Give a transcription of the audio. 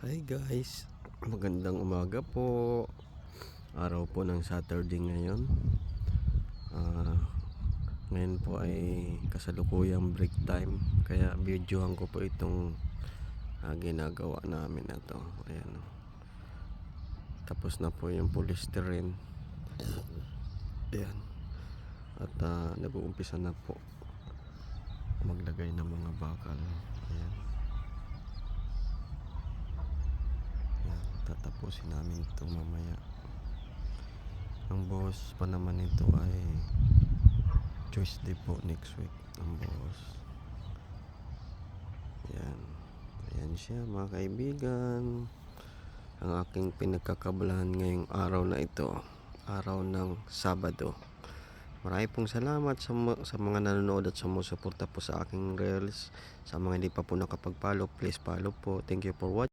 Hi guys, magandang umaga po. Araw po ng Saturday ngayon. Ngayon po ay kasalukuyang break time. Kaya videohan ko po itong ginagawa namin na to. Ayan. Tapos na po yung polystyrene. Ayan. At nag-uumpisa na po maglagay ng mga bakal. Ayan. Tatapusin namin ito mamaya. Ang boss pa naman ito ay Tuesday po next week. Ang boss. Ayan. Ayan siya mga kaibigan. Ang aking pinagkakabalahan ngayong araw na ito. Araw ng Sabado. Marami pong salamat sa mga nanonood at sumusuporta po sa aking reels. Sa mga hindi pa po nakapag-follow, please follow po. Thank you for watching.